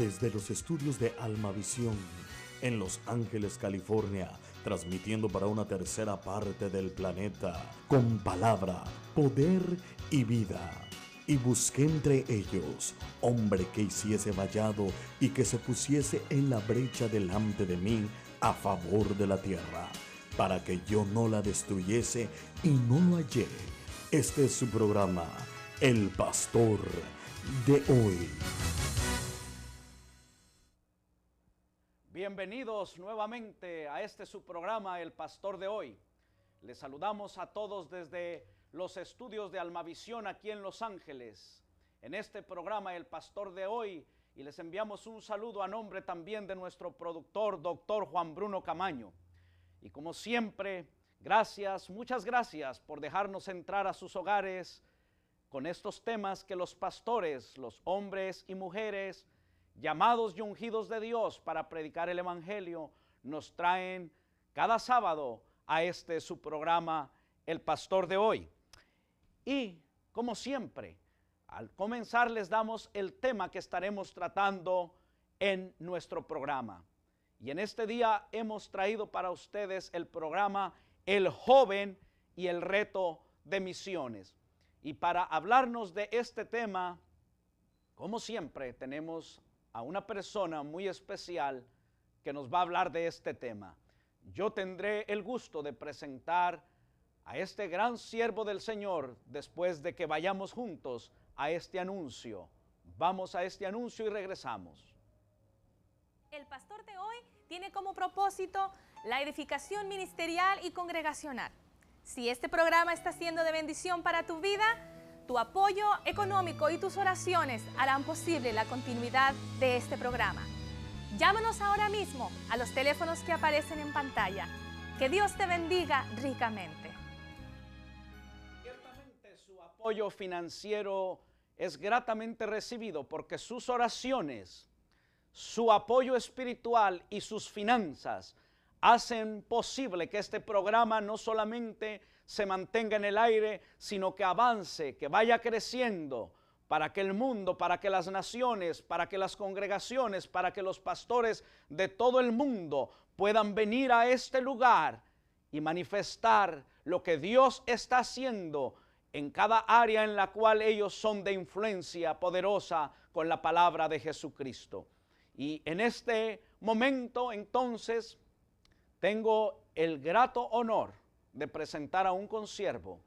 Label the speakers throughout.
Speaker 1: desde los estudios de Almavisión en Los Ángeles, California, transmitiendo para una tercera parte del planeta, con palabra, poder y vida. Y busqué entre ellos hombre que hiciese vallado y que se pusiese en la brecha delante de mí a favor de la tierra, para que yo no la destruyese, y no lo hallé. Este es su programa, El Pastor de Hoy.
Speaker 2: Bienvenidos nuevamente a este su programa, El Pastor de Hoy. Les saludamos a todos desde los estudios de Almavisión aquí en Los Ángeles, en este programa El Pastor de Hoy, y les enviamos un saludo a nombre también de nuestro productor, doctor Juan Bruno Camaño. Y como siempre, gracias, muchas gracias por dejarnos entrar a sus hogares con estos temas que los pastores, los hombres y mujeres llamados y ungidos de Dios para predicar el Evangelio, nos traen cada sábado a este su programa, El Pastor de Hoy. Y como siempre, al comenzar les damos el tema que estaremos tratando en nuestro programa. Y en este día hemos traído para ustedes el programa El Joven y el Reto de Misiones. Y para hablarnos de este tema, como siempre, tenemos a una persona muy especial que nos va a hablar de este tema. Yo tendré el gusto de presentar a este gran siervo del Señor después de que vayamos juntos a este anuncio. Vamos a este anuncio y regresamos.
Speaker 3: El Pastor de Hoy tiene como propósito la edificación ministerial y congregacional. Si este programa está siendo de bendición para tu vida, tu apoyo económico y tus oraciones harán posible la continuidad de este programa. Llámanos ahora mismo a los teléfonos que aparecen en pantalla. Que Dios te bendiga ricamente.
Speaker 2: Ciertamente su apoyo financiero es gratamente recibido porque sus oraciones, su apoyo espiritual y sus finanzas hacen posible que este programa no solamente se mantenga en el aire, sino que avance, que vaya creciendo, para que el mundo, para que las naciones, para que las congregaciones, para que los pastores de todo el mundo puedan venir a este lugar y manifestar lo que Dios está haciendo en cada área en la cual ellos son de influencia poderosa con la palabra de Jesucristo. Y en este momento, entonces, tengo el grato honor de presentar a un consiervo,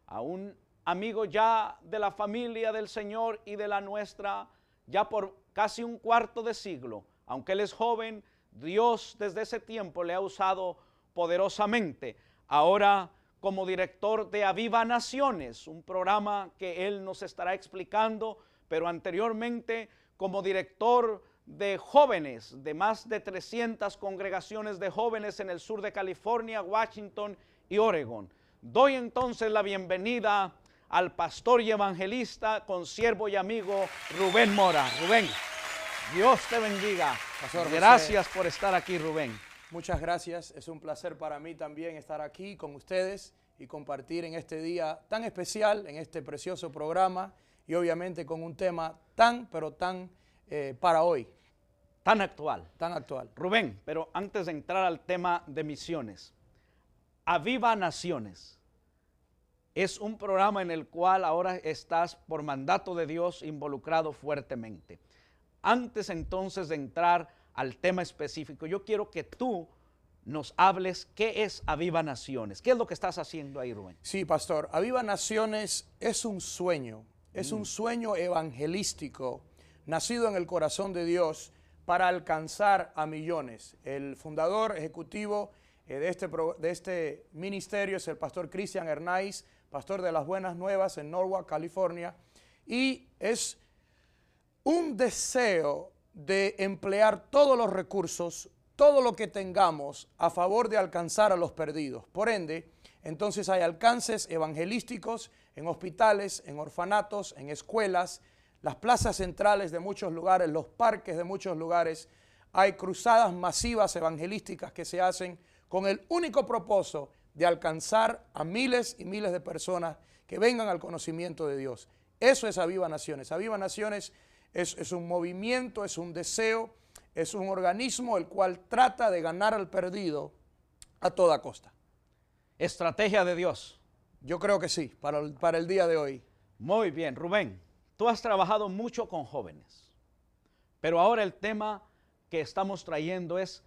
Speaker 2: a un amigo ya de la familia del Señor y de la nuestra, ya por casi un cuarto de siglo. Aunque él es joven, Dios desde ese tiempo le ha usado poderosamente. Ahora como director de Aviva Naciones, un programa que él nos estará explicando, pero anteriormente como director de jóvenes, de más de 300 congregaciones de jóvenes en el sur de California, Washington y Oregon. Doy entonces la bienvenida al pastor y evangelista, consiervo y amigo Rubén Mora. Rubén, Dios te bendiga.
Speaker 4: Pastor
Speaker 2: Gracias por estar aquí, Rubén.
Speaker 4: Muchas gracias, es un placer para mí también estar aquí con ustedes y compartir en este día tan especial, en este precioso programa y obviamente con un tema tan, pero tan para hoy.
Speaker 2: Tan actual.
Speaker 4: Tan actual.
Speaker 2: Rubén, pero antes de entrar al tema de misiones, Aviva Naciones es un programa en el cual ahora estás por mandato de Dios involucrado fuertemente. Antes entonces de entrar al tema específico, yo quiero que tú nos hables qué es Aviva Naciones. ¿Qué es lo que estás haciendo ahí, Rubén?
Speaker 4: Sí, pastor, Aviva Naciones es un sueño evangelístico nacido en el corazón de Dios para alcanzar a millones. El fundador ejecutivo de este ministerio es el pastor Cristian Hernáiz, pastor de las Buenas Nuevas en Norwalk, California, y es un deseo de emplear todos los recursos, todo lo que tengamos a favor de alcanzar a los perdidos. Por ende, entonces hay alcances evangelísticos en hospitales, en orfanatos, en escuelas, las plazas centrales de muchos lugares, los parques de muchos lugares. Hay cruzadas masivas evangelísticas que se hacen con el único propósito de alcanzar a miles y miles de personas que vengan al conocimiento de Dios. Eso es Aviva Naciones. Aviva Naciones es un movimiento, es un deseo, es un organismo el cual trata de ganar al perdido a toda costa.
Speaker 2: Estrategia de Dios.
Speaker 4: Yo creo que sí, para el día de hoy.
Speaker 2: Muy bien, Rubén, tú has trabajado mucho con jóvenes, pero ahora el tema que estamos trayendo es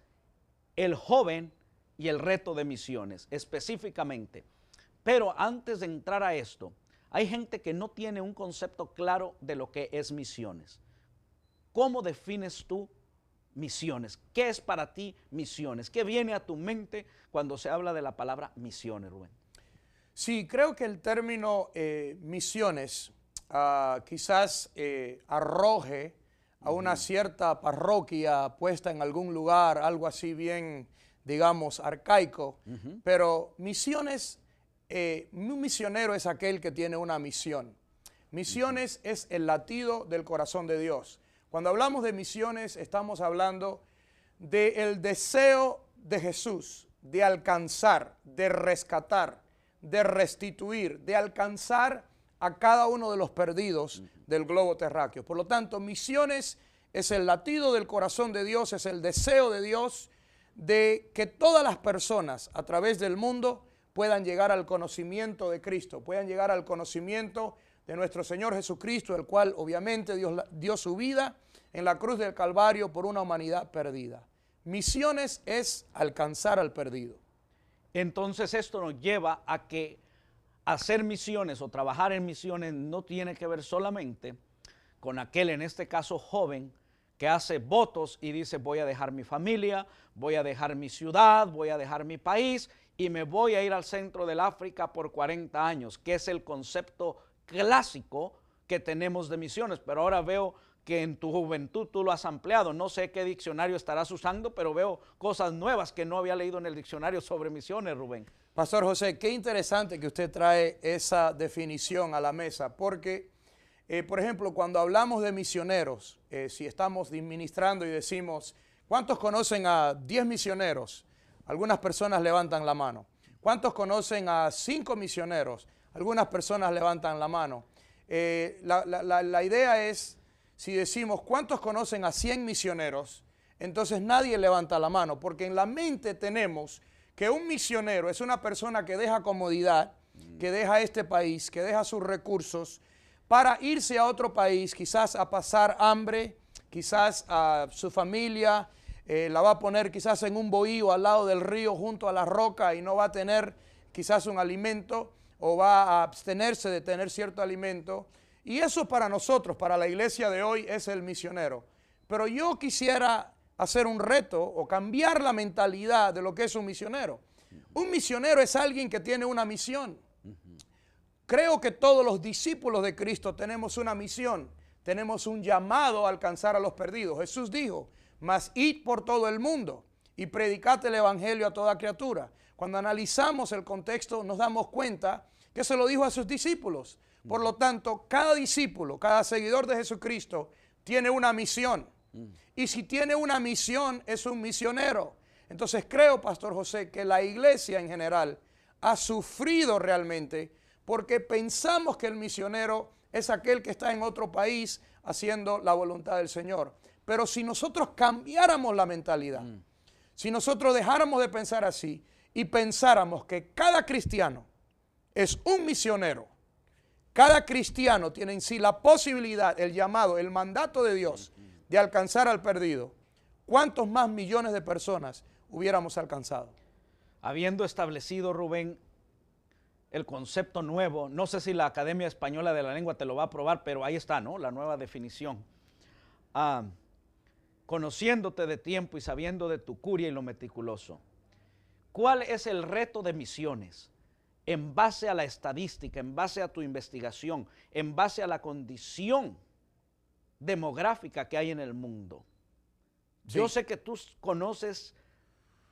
Speaker 2: el joven y el reto de misiones, específicamente. Pero antes de entrar a esto, hay gente que no tiene un concepto claro de lo que es misiones. ¿Cómo defines tú misiones? ¿Qué es para ti misiones? ¿Qué viene a tu mente cuando se habla de la palabra misiones, Rubén?
Speaker 4: Sí, creo que el término misiones quizás arroje a una cierta parroquia puesta en algún lugar, algo así bien, digamos, arcaico, pero misiones, un misionero es aquel que tiene una misión. Misiones es el latido del corazón de Dios. Cuando hablamos de misiones estamos hablando del deseo de Jesús de alcanzar, de rescatar, de restituir, de alcanzar a cada uno de los perdidos del globo terráqueo. Por lo tanto, misiones es el latido del corazón de Dios, es el deseo de Dios de que todas las personas a través del mundo puedan llegar al conocimiento de Cristo, puedan llegar al conocimiento de nuestro Señor Jesucristo, el cual obviamente Dios dio su vida en la cruz del Calvario por una humanidad perdida. Misiones es alcanzar al perdido.
Speaker 2: Entonces esto nos lleva a que hacer misiones o trabajar en misiones no tiene que ver solamente con aquel, en este caso joven, que hace votos y dice voy a dejar mi familia, voy a dejar mi ciudad, voy a dejar mi país y me voy a ir al centro del África por 40 años, que es el concepto clásico que tenemos de misiones. Pero ahora veo que en tu juventud tú lo has ampliado. No sé qué diccionario estarás usando, pero veo cosas nuevas que no había leído en el diccionario sobre misiones, Rubén.
Speaker 4: Pastor José, qué interesante que usted trae esa definición a la mesa, porque, por ejemplo, cuando hablamos de misioneros, si estamos ministrando y decimos, ¿cuántos conocen a 10 misioneros? Algunas personas levantan la mano. ¿Cuántos conocen a 5 misioneros? Algunas personas levantan la mano. La idea es, si decimos, ¿cuántos conocen a 100 misioneros? Entonces nadie levanta la mano, porque en la mente tenemos que un misionero es una persona que deja comodidad, que deja este país, que deja sus recursos para irse a otro país, quizás a pasar hambre, quizás a su familia la va a poner quizás en un bohío al lado del río junto a la roca y no va a tener quizás un alimento o va a abstenerse de tener cierto alimento. Y eso para nosotros, para la iglesia de hoy, es el misionero. Pero yo quisiera hacer un reto o cambiar la mentalidad de lo que es un misionero. Un misionero es alguien que tiene una misión. Creo que todos los discípulos de Cristo tenemos una misión, tenemos un llamado a alcanzar a los perdidos. Jesús dijo, mas id por todo el mundo y predicad el evangelio a toda criatura. Cuando analizamos el contexto nos damos cuenta que se lo dijo a sus discípulos. Por lo tanto, cada discípulo, cada seguidor de Jesucristo tiene una misión. Y si tiene una misión, es un misionero. Entonces creo, Pastor José, que la iglesia en general ha sufrido realmente porque pensamos que el misionero es aquel que está en otro país haciendo la voluntad del Señor. Pero si nosotros cambiáramos la mentalidad, si nosotros dejáramos de pensar así y pensáramos que cada cristiano es un misionero, cada cristiano tiene en sí la posibilidad, el llamado, el mandato de Dios de alcanzar al perdido, ¿cuántos más millones de personas hubiéramos alcanzado?
Speaker 2: Habiendo establecido, Rubén, el concepto nuevo, no sé si la Academia Española de la Lengua te lo va a aprobar, pero ahí está, ¿no? La nueva definición. Conociéndote de tiempo y sabiendo de tu curia y lo meticuloso. ¿Cuál es el reto de misiones? En base a la estadística, en base a tu investigación, en base a la condición demográfica que hay en el mundo. Sí. Yo sé que tú conoces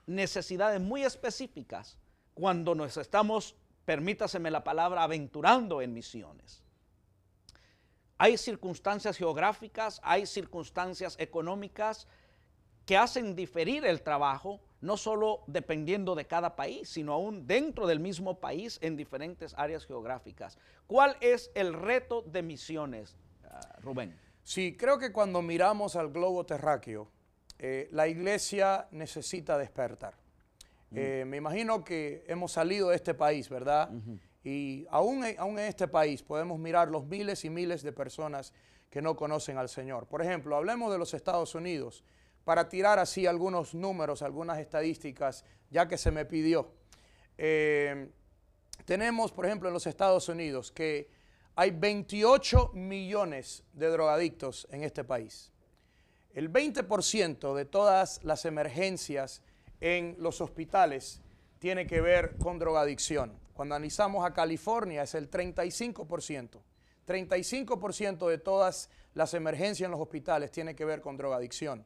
Speaker 2: necesidades muy específicas cuando nos estamos, permítaseme la palabra, aventurando en misiones. Hay circunstancias geográficas, hay circunstancias económicas que hacen diferir el trabajo, no solo dependiendo de cada país, sino aún dentro del mismo país en diferentes áreas geográficas. ¿Cuál es el reto de misiones, Rubén?
Speaker 4: Sí, creo que cuando miramos al globo terráqueo, la iglesia necesita despertar. Me imagino que hemos salido de este país, ¿verdad? Y aún en este país podemos mirar los miles y miles de personas que no conocen al Señor. Por ejemplo, hablemos de los Estados Unidos, para tirar así algunos números, algunas estadísticas, ya que se me pidió. Tenemos, por ejemplo, en los Estados Unidos que hay 28 millones de drogadictos en este país. El 20% de todas las emergencias en los hospitales tiene que ver con drogadicción. Cuando analizamos a California es el 35%. 35% de todas las emergencias en los hospitales tiene que ver con drogadicción.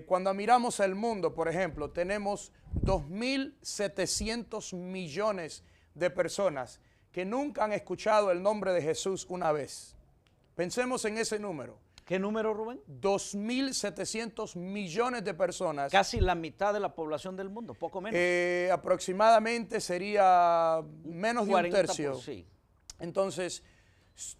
Speaker 4: Cuando miramos el mundo, por ejemplo, tenemos 2.700 millones de personas que nunca han escuchado el nombre de Jesús una vez. Pensemos en ese número.
Speaker 2: ¿Qué número, Rubén?
Speaker 4: 2.700 millones de personas.
Speaker 2: Casi la mitad de la población del mundo, poco menos.
Speaker 4: Aproximadamente sería menos de un
Speaker 2: 40%,
Speaker 4: tercio.
Speaker 2: sí.
Speaker 4: Entonces,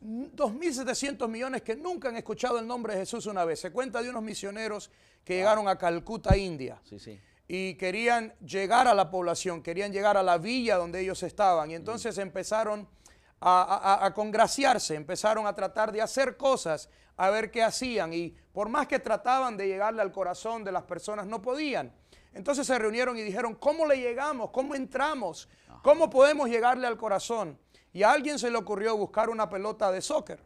Speaker 4: 2.700 millones que nunca han escuchado el nombre de Jesús una vez. Se cuenta de unos misioneros que llegaron a Calcuta, India.
Speaker 2: Sí, sí.
Speaker 4: Y querían llegar a la población, querían llegar a la villa donde ellos estaban. Y entonces empezaron a congraciarse, empezaron a tratar de hacer cosas, a ver qué hacían. Y por más que trataban de llegarle al corazón de las personas, no podían. Entonces se reunieron y dijeron, ¿cómo le llegamos? ¿Cómo entramos? ¿Cómo podemos llegarle al corazón? Y a alguien se le ocurrió buscar una pelota de soccer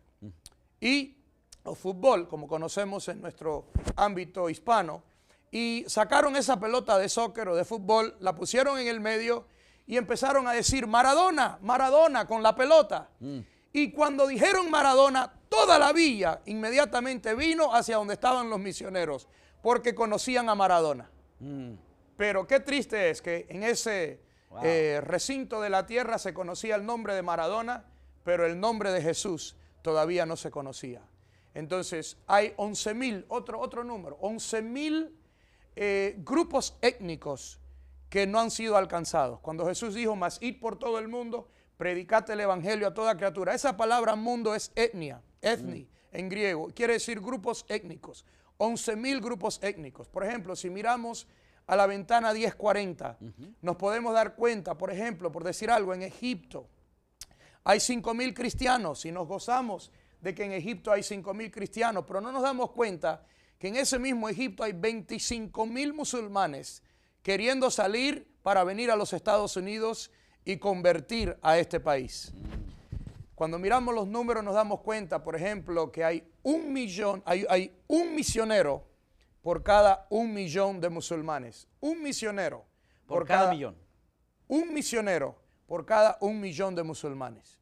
Speaker 4: o fútbol, como conocemos en nuestro ámbito hispano, y sacaron esa pelota de soccer o de fútbol, la pusieron en el medio y empezaron a decir Maradona, Maradona con la pelota. Y cuando dijeron Maradona, toda la villa inmediatamente vino hacia donde estaban los misioneros, porque conocían a Maradona. Pero qué triste es que en ese recinto de la tierra se conocía el nombre de Maradona, pero el nombre de Jesús todavía no se conocía. Entonces hay 11.000, otro número, 11.000 grupos étnicos que no han sido alcanzados. Cuando Jesús dijo, mas id por todo el mundo, predicate el evangelio a toda criatura. Esa palabra mundo es etnia, etni en griego, quiere decir grupos étnicos. 11.000 grupos étnicos. Por ejemplo, si miramos a la ventana 1040, nos podemos dar cuenta, por ejemplo, por decir algo, en Egipto hay 5.000 cristianos y nos gozamos de que en Egipto hay 5.000 cristianos, pero no nos damos cuenta que en ese mismo Egipto hay 25.000 musulmanes queriendo salir para venir a los Estados Unidos y convertir a este país. Cuando miramos los números nos damos cuenta, por ejemplo, que hay hay un misionero por cada 1 millón de musulmanes. Un misionero
Speaker 2: por cada millón.
Speaker 4: Un misionero por cada 1 millón de musulmanes.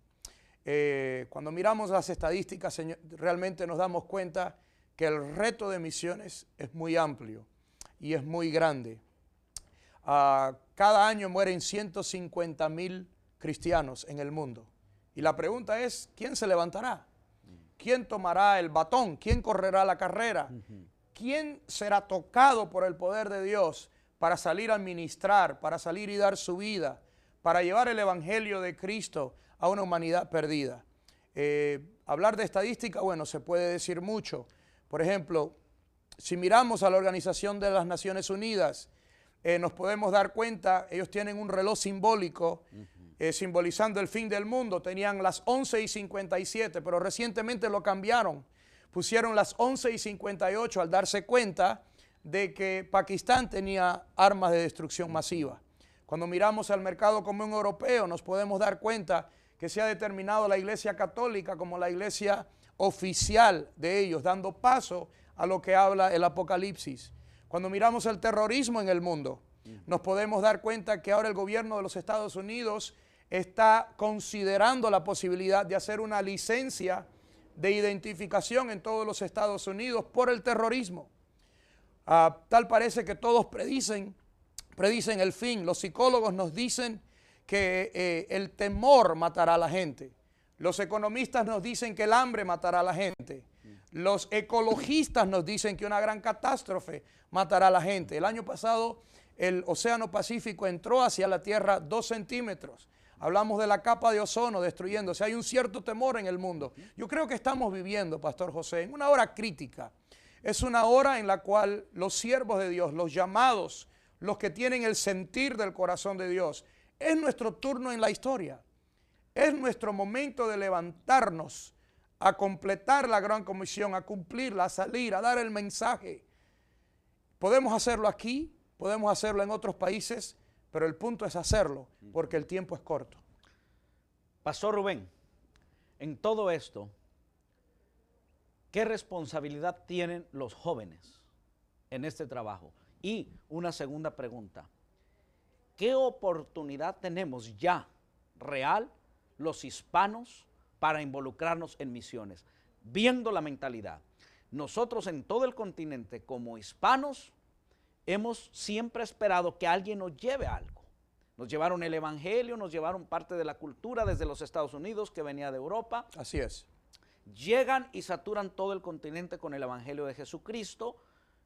Speaker 4: Cuando miramos las estadísticas, realmente nos damos cuenta que el reto de misiones es muy amplio y es muy grande. Cada año mueren 150.000 cristianos en el mundo. Y la pregunta es, ¿quién se levantará? ¿Quién tomará el batón? ¿Quién correrá la carrera? ¿Quién será tocado por el poder de Dios para salir a ministrar, para salir y dar su vida, para llevar el evangelio de Cristo a una humanidad perdida? Hablar de estadística, bueno, se puede decir mucho. Por ejemplo, si miramos a la Organización de las Naciones Unidas, nos podemos dar cuenta, ellos tienen un reloj simbólico simbolizando el fin del mundo. Tenían las 11:57, pero recientemente lo cambiaron. Pusieron las 11:58 al darse cuenta de que Pakistán tenía armas de destrucción masiva. Cuando miramos al mercado común europeo, nos podemos dar cuenta que se ha determinado la Iglesia Católica como la iglesia oficial de ellos, dando paso a lo que habla el Apocalipsis. Cuando miramos el terrorismo en el mundo, nos podemos dar cuenta que ahora el gobierno de los Estados Unidos está considerando la posibilidad de hacer una licencia de identificación en todos los Estados Unidos por el terrorismo. Tal parece que todos predicen el fin. Los psicólogos nos dicen que el temor matará a la gente. Los economistas nos dicen que el hambre matará a la gente. Los ecologistas nos dicen que una gran catástrofe matará a la gente. El año pasado el Océano Pacífico entró hacia la Tierra 2 centímetros. Hablamos de la capa de ozono destruyéndose. Hay un cierto temor en el mundo. Yo creo que estamos viviendo, Pastor José, en una hora crítica. Es una hora en la cual los siervos de Dios, los llamados, los que tienen el sentir del corazón de Dios, es nuestro turno en la historia. Es nuestro momento de levantarnos a completar la gran comisión, a cumplirla, a salir, a dar el mensaje. Podemos hacerlo aquí, podemos hacerlo en otros países, pero el punto es hacerlo, porque el tiempo es corto.
Speaker 2: Pastor Rubén, en todo esto, ¿qué responsabilidad tienen los jóvenes en este trabajo? Y una segunda pregunta, ¿qué oportunidad tenemos ya real los hispanos para involucrarnos en misiones? Viendo la mentalidad, nosotros en todo el continente como hispanos hemos siempre esperado que alguien nos lleve algo. Nos llevaron el evangelio, nos llevaron parte de la cultura desde los Estados Unidos que venía de Europa.
Speaker 4: Así es.
Speaker 2: Llegan y saturan todo el continente con el evangelio de Jesucristo,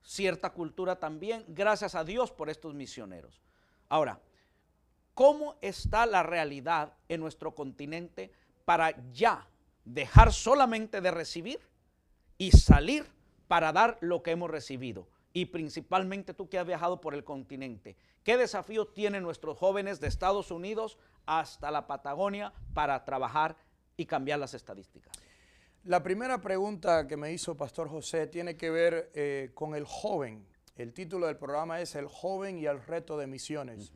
Speaker 2: cierta cultura también, gracias a Dios por estos misioneros. Ahora, ¿cómo está la realidad en nuestro continente para ya dejar solamente de recibir y salir para dar lo que hemos recibido? Y principalmente tú que has viajado por el continente, ¿qué desafío tienen nuestros jóvenes de Estados Unidos hasta la Patagonia para trabajar y cambiar las estadísticas?
Speaker 4: La primera pregunta que me hizo Pastor José tiene que ver con el joven. El título del programa es El joven y el reto de misiones.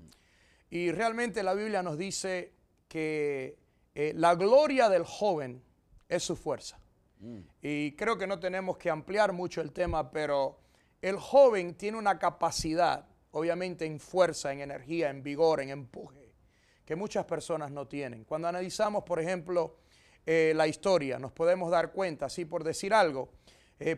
Speaker 4: Y realmente la Biblia nos dice que la gloria del joven es su fuerza. Y creo que no tenemos que ampliar mucho el tema, pero el joven tiene una capacidad, obviamente en fuerza, en energía, en vigor, en empuje, que muchas personas no tienen. Cuando analizamos, por ejemplo, la historia, nos podemos dar cuenta, así por decir algo.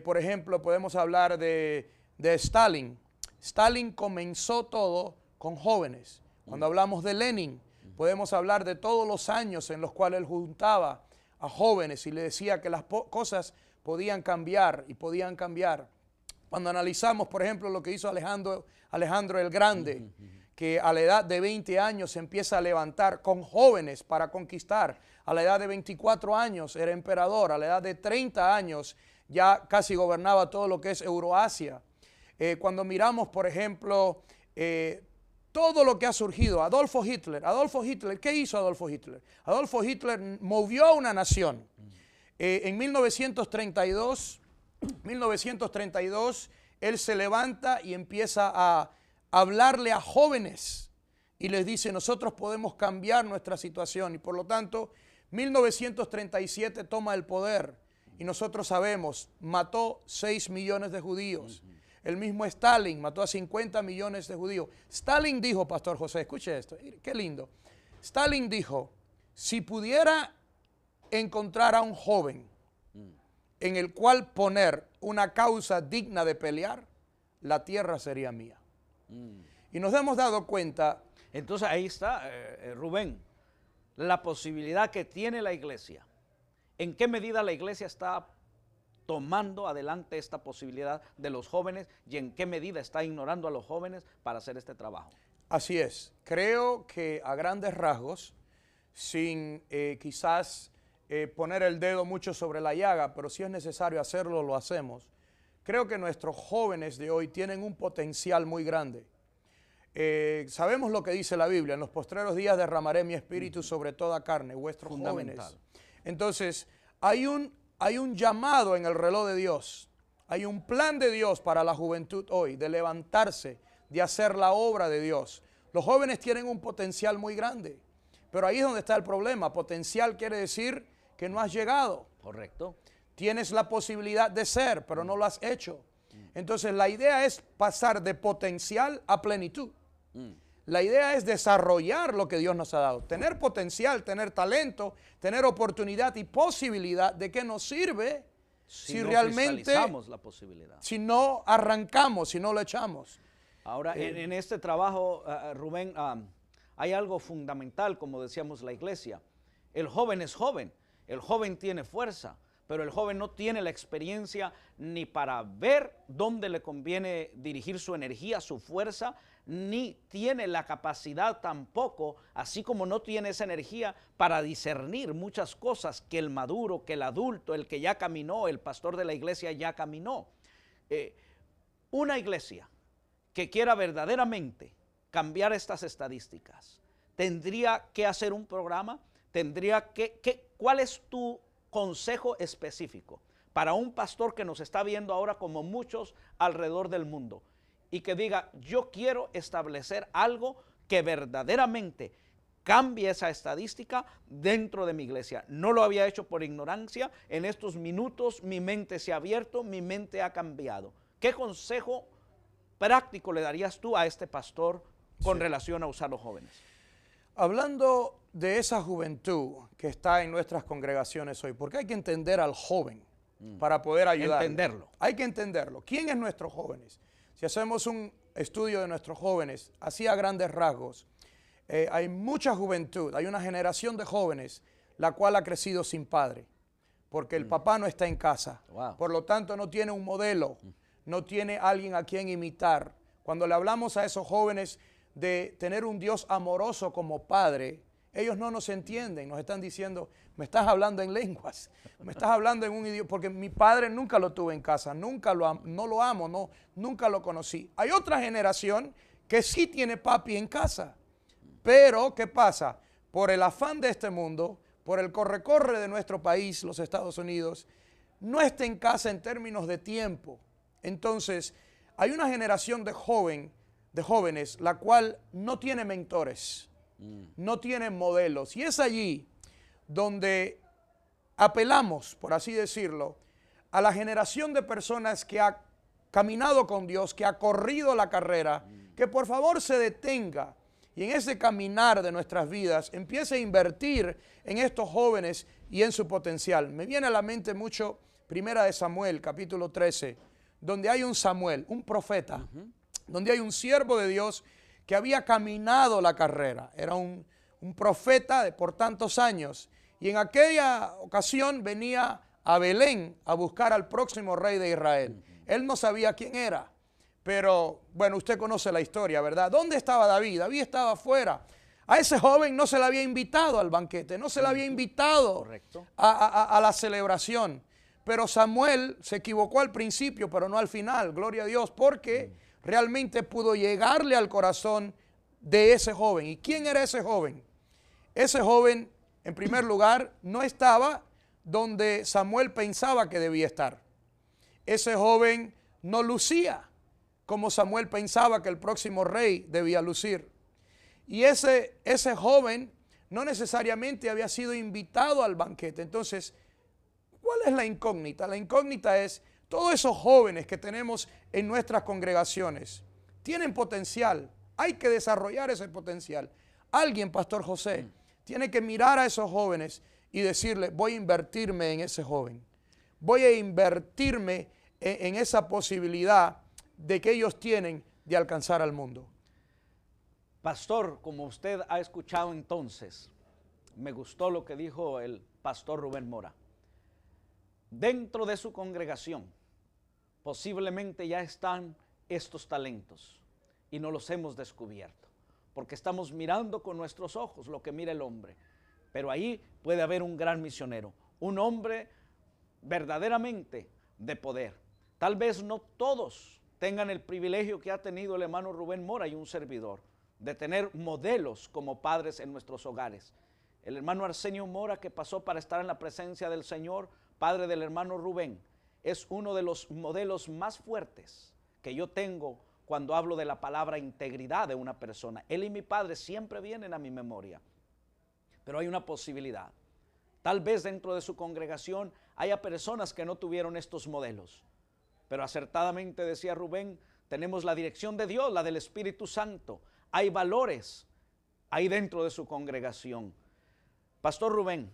Speaker 4: Por ejemplo, podemos hablar de Stalin. Stalin comenzó todo con jóvenes. Cuando hablamos de Lenin, podemos hablar de todos los años en los cuales él juntaba a jóvenes y le decía que las cosas podían cambiar y podían cambiar. Cuando analizamos, por ejemplo, lo que hizo Alejandro el Grande, que a la edad de 20 años se empieza a levantar con jóvenes para conquistar. A la edad de 24 años era emperador, a la edad de 30 años ya casi gobernaba todo lo que es Euroasia. Cuando miramos, por ejemplo, todo lo que ha surgido, Adolfo Hitler, ¿qué hizo Adolfo Hitler? Adolfo Hitler movió a una nación. En 1932, él se levanta y empieza a hablarle a jóvenes y les dice, nosotros podemos cambiar nuestra situación. Y por lo tanto, 1937 toma el poder y nosotros sabemos, mató 6 millones de judíos. El mismo Stalin mató a 50 millones de judíos. Stalin dijo, Pastor José, escuche esto, qué lindo. Stalin dijo, si pudiera encontrar a un joven en el cual poner una causa digna de pelear, la tierra sería mía. Y nos hemos dado cuenta.
Speaker 2: Entonces ahí está, Rubén, la posibilidad que tiene la iglesia. ¿En qué medida la iglesia está tomando adelante esta posibilidad de los jóvenes y en qué medida está ignorando a los jóvenes para hacer este trabajo?
Speaker 4: Así es. Creo que a grandes rasgos, sin quizás poner el dedo mucho sobre la llaga, pero si es necesario hacerlo, lo hacemos. Creo que nuestros jóvenes de hoy tienen un potencial muy grande. Sabemos lo que dice la Biblia, en los postreros días derramaré mi espíritu sobre toda carne, vuestros jóvenes. Entonces, hay un llamado en el reloj de Dios, hay un plan de Dios para la juventud hoy, de levantarse, de hacer la obra de Dios. Los jóvenes tienen un potencial muy grande, pero ahí es donde está el problema. Potencial quiere decir que no has llegado.
Speaker 2: Correcto.
Speaker 4: Tienes la posibilidad de ser, pero no lo has hecho. Entonces la idea es pasar de potencial a plenitud. La idea es desarrollar lo que Dios nos ha dado. Tener potencial, tener talento, tener oportunidad y posibilidad. ¿De qué nos sirve si
Speaker 2: no
Speaker 4: realmente
Speaker 2: la posibilidad?
Speaker 4: Si no arrancamos, si no lo echamos?
Speaker 2: Ahora, en este trabajo, Rubén, hay algo fundamental, como decíamos la iglesia. El joven es joven, el joven tiene fuerza, pero el joven no tiene la experiencia ni para ver dónde le conviene dirigir su energía, su fuerza, ni tiene la capacidad tampoco, así como no tiene esa energía para discernir muchas cosas que el maduro, que el adulto, el que ya caminó, el pastor de la iglesia ya caminó. Una iglesia que quiera verdaderamente cambiar estas estadísticas, tendría que hacer un programa, ¿cuál es tu consejo específico para un pastor que nos está viendo ahora como muchos alrededor del mundo y que diga, yo quiero establecer algo que verdaderamente cambie esa estadística dentro de mi iglesia? No lo había hecho por ignorancia, en estos minutos mi mente se ha abierto, mi mente ha cambiado. ¿Qué consejo práctico le darías tú a este pastor con relación a usar los jóvenes?
Speaker 4: Hablando de esa juventud que está en nuestras congregaciones hoy, porque hay que entender al joven para poder ayudar.
Speaker 2: Entenderlo.
Speaker 4: Hay que entenderlo. ¿Quién es nuestros jóvenes? Si hacemos un estudio de nuestros jóvenes, así a grandes rasgos, hay mucha juventud, hay una generación de jóvenes la cual ha crecido sin padre, porque el papá no está en casa.
Speaker 2: Wow.
Speaker 4: Por lo tanto, no tiene un modelo, no tiene alguien a quien imitar. Cuando le hablamos a esos jóvenes de tener un Dios amoroso como padre, ellos no nos entienden, nos están diciendo, me estás hablando en lenguas, me estás hablando en un idioma, porque mi padre nunca lo tuve en casa, no lo amo, nunca lo conocí. Hay otra generación que sí tiene papi en casa, pero ¿qué pasa? Por el afán de este mundo, por el corre-corre de nuestro país, los Estados Unidos, no está en casa en términos de tiempo. Entonces, hay una generación de jóvenes, la cual no tiene mentores, no tiene modelos. Y es allí donde apelamos, por así decirlo, a la generación de personas que ha caminado con Dios, que ha corrido la carrera, que por favor se detenga y en ese caminar de nuestras vidas empiece a invertir en estos jóvenes y en su potencial. Me viene a la mente mucho Primera de Samuel, capítulo 13, donde hay un Samuel, un profeta, donde hay un siervo de Dios que había caminado la carrera. Era un profeta por tantos años. Y en aquella ocasión venía a Belén a buscar al próximo rey de Israel. Él no sabía quién era. Pero, bueno, usted conoce la historia, ¿verdad? ¿Dónde estaba David? David estaba afuera. A ese joven no se le había invitado al banquete, no se le había invitado a la celebración. Pero Samuel se equivocó al principio, pero no al final, gloria a Dios, porque realmente pudo llegarle al corazón de ese joven. ¿Y quién era ese joven? Ese joven, en primer lugar, no estaba donde Samuel pensaba que debía estar. Ese joven no lucía como Samuel pensaba que el próximo rey debía lucir. Y ese joven no necesariamente había sido invitado al banquete. Entonces, ¿cuál es la incógnita? La incógnita es, todos esos jóvenes que tenemos en nuestras congregaciones tienen potencial. Hay que desarrollar ese potencial. Alguien, Pastor José, tiene que mirar a esos jóvenes y decirle, voy a invertirme en ese joven. Voy a invertirme en esa posibilidad de que ellos tienen de alcanzar al mundo.
Speaker 2: Pastor, como usted ha escuchado entonces, me gustó lo que dijo el pastor Rubén Mora. Dentro de su congregación, posiblemente ya están estos talentos y no los hemos descubierto, porque estamos mirando con nuestros ojos lo que mira el hombre. Pero ahí puede haber un gran misionero, un hombre verdaderamente de poder. Tal vez no todos tengan el privilegio que ha tenido el hermano Rubén Mora y un servidor, de tener modelos como padres en nuestros hogares. El hermano Arsenio Mora, que pasó para estar en la presencia del Señor, padre del hermano Rubén, es uno de los modelos más fuertes que yo tengo cuando hablo de la palabra integridad de una persona. Él y mi padre siempre vienen a mi memoria. Pero hay una posibilidad. Tal vez dentro de su congregación haya personas que no tuvieron estos modelos. Pero acertadamente decía Rubén, tenemos la dirección de Dios, la del Espíritu Santo. Hay valores ahí dentro de su congregación. Pastor Rubén,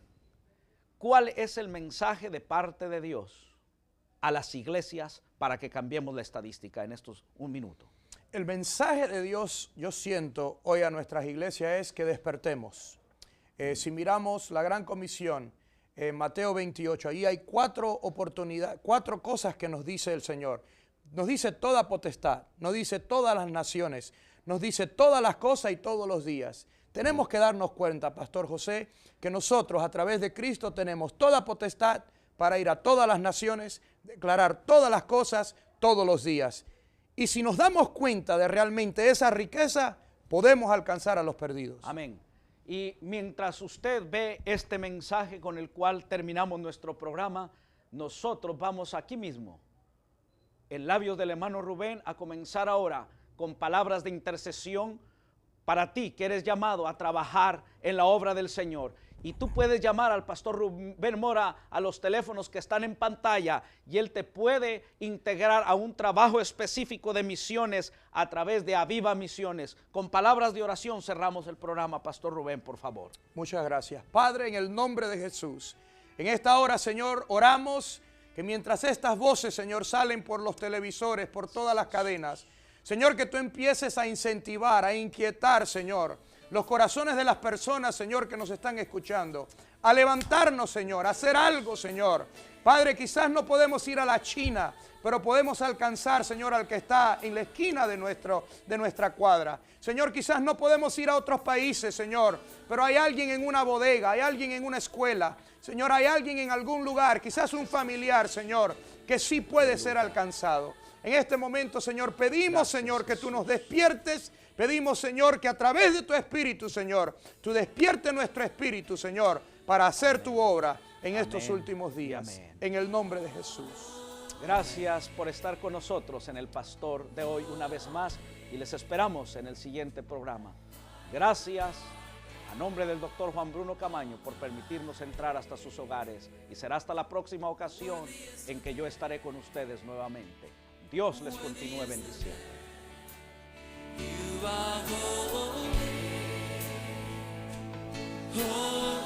Speaker 2: ¿cuál es el mensaje de parte de Dios a las iglesias para que cambiemos la estadística en estos un minuto?
Speaker 4: El mensaje de Dios, yo siento hoy a nuestras iglesias, es que despertemos. Si miramos la gran comisión, Mateo 28. Ahí hay 4 oportunidades, 4 cosas que nos dice el Señor. Nos dice toda potestad, nos dice todas las naciones, nos dice todas las cosas y todos los días. Tenemos que darnos cuenta, Pastor José, que nosotros a través de Cristo tenemos toda potestad para ir a todas las naciones, declarar todas las cosas todos los días. Y si nos damos cuenta de realmente esa riqueza, podemos alcanzar a los perdidos.
Speaker 2: Amén. Y mientras usted ve este mensaje con el cual terminamos nuestro programa, nosotros vamos aquí mismo, en labios del hermano Rubén, a comenzar ahora con palabras de intercesión para ti que eres llamado a trabajar en la obra del Señor. Y tú puedes llamar al pastor Rubén Mora a los teléfonos que están en pantalla y él te puede integrar a un trabajo específico de misiones a través de Aviva Misiones. Con palabras de oración cerramos el programa, Pastor Rubén, por favor.
Speaker 4: Muchas gracias. Padre, en el nombre de Jesús, en esta hora, Señor, oramos que mientras estas voces, Señor, salen por los televisores, por todas las cadenas, Señor, que tú empieces a incentivar, a inquietar, Señor, los corazones de las personas, Señor, que nos están escuchando, a levantarnos, Señor, a hacer algo, Señor. Padre, quizás no podemos ir a la China, pero podemos alcanzar, Señor, al que está en la esquina de nuestra cuadra. Señor, quizás no podemos ir a otros países, Señor, pero hay alguien en una bodega, hay alguien en una escuela, Señor, hay alguien en algún lugar, quizás un familiar, Señor, que sí puede ser alcanzado. En este momento, Señor, pedimos, Señor, que tú nos despiertes. Pedimos, Señor, que a través de tu Espíritu, Señor, tú despiertes nuestro espíritu, Señor, para hacer tu obra en estos últimos días. En el nombre de Jesús.
Speaker 2: Gracias por estar con nosotros en el Pastor de hoy una vez más y les esperamos en el siguiente programa. Gracias a nombre del doctor Juan Bruno Camaño por permitirnos entrar hasta sus hogares y será hasta la próxima ocasión en que yo estaré con ustedes nuevamente. Dios les continúe bendiciendo. You are holy, holy.